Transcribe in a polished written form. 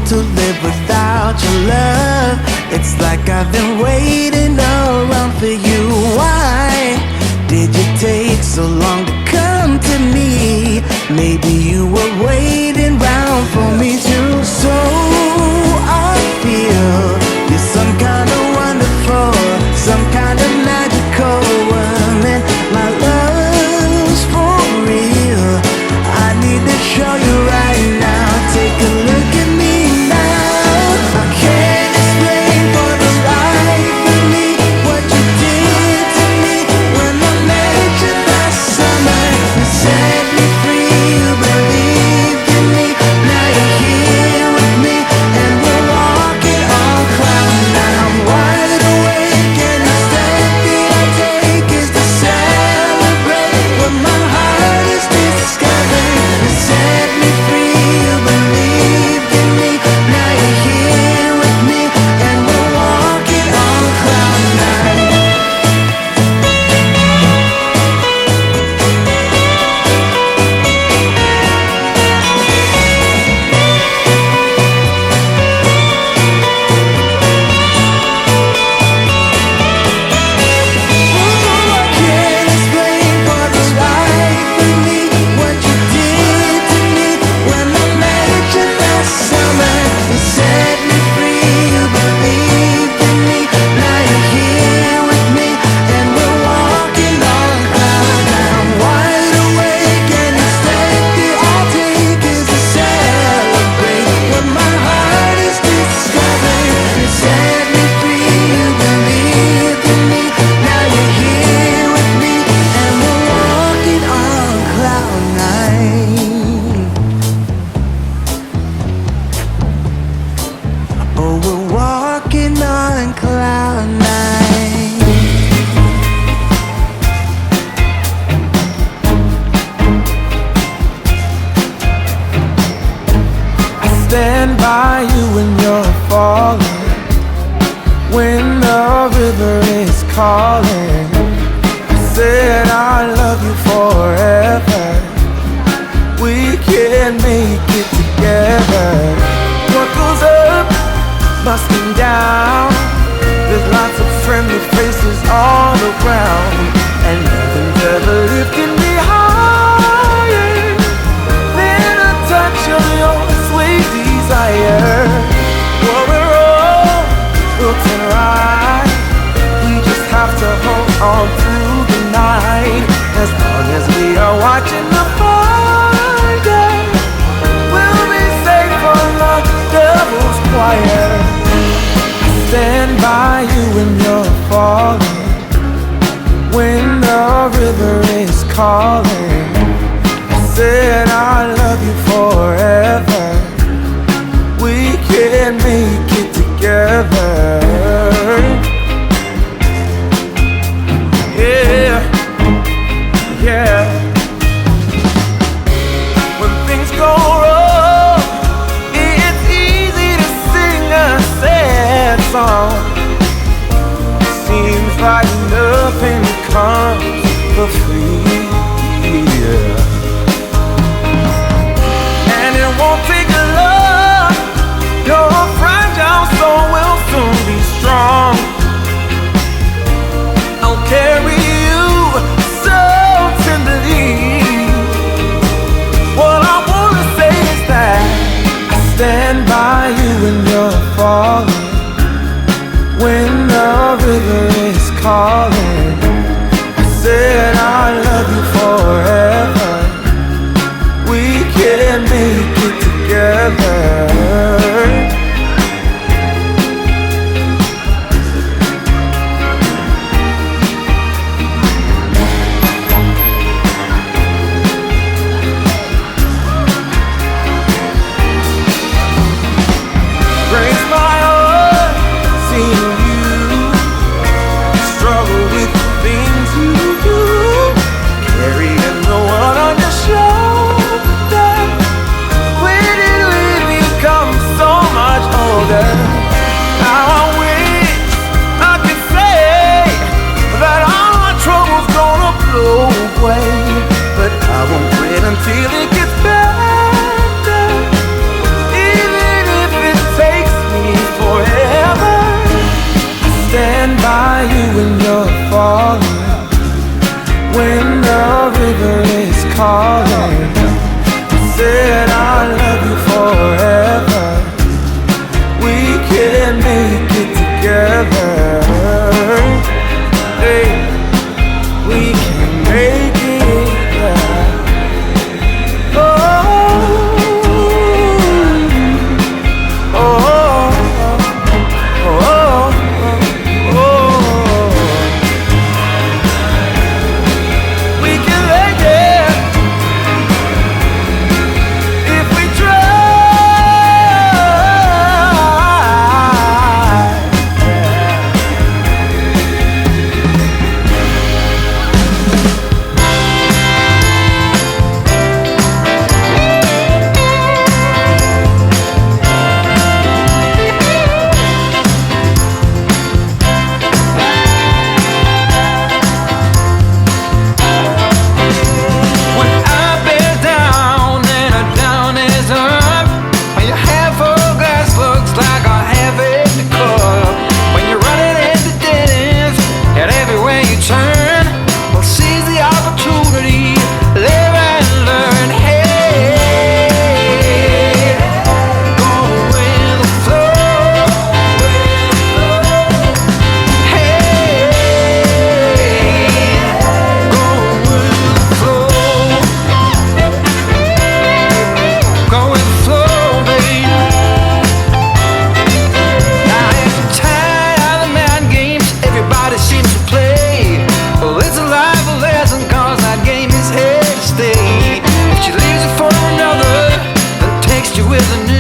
to live without your love. It's like I've been waiting around for you. Why did you take so long to come to me? Maybe you were waiting round for me too. So I feel you're some kind of wonderful, some kind of magical woman. My love's for real. I need to show you right now. Take a look at me now. I can't explain for the life of me what you did to me when I met you last summer. You set me free, you believed in me. Now you're here with me and we're walking on cloud nine. I'm wide awake and the step that I take is to celebrate what my heart is discovering. You set me free, you believed in me. Now you're here with me and we're walking on cloud nine. I can't explain for the life of me what you did to me when I met you last summer. You set me free, you believed in me. Now you're here with me and we're walking on cloud nine. I'm wide awake and the step that I take is to celebrate what my heart is discovering. You set me free, you believed in me. Now you're here with me and we're walking on cloud nine. Oh, we're walking on cloud nine. I stand by you when you're falling, when the river is calling. I said I love you forever. We can make it together. What goes up must come down. There's lots of friendly faces all around, and nothing's ever lifting me higher than a touch of your sweet desire. Well, we're all built and right. We just have to hold on through the night. As long as we are watching the fire, we'll be safe from the devil's choir. I stand by you when you're falling, when the river is calling. I said I love you forever. We can make it together. Yeah, yeah. When things go wrong, it's easy to sing a sad song. Seems like nothing comes for free. Yeah. And it won't take a lot. Your fragile soul will soon be strong. I'll carry you so tenderly. What I wanna say is that I stand by you when you're falling, when the river is calling. I said I love you forever. We can make it together. Breaks my heart seeing you struggle with the things you do, carrying the one on your shoulder. Where did we come trust you with a new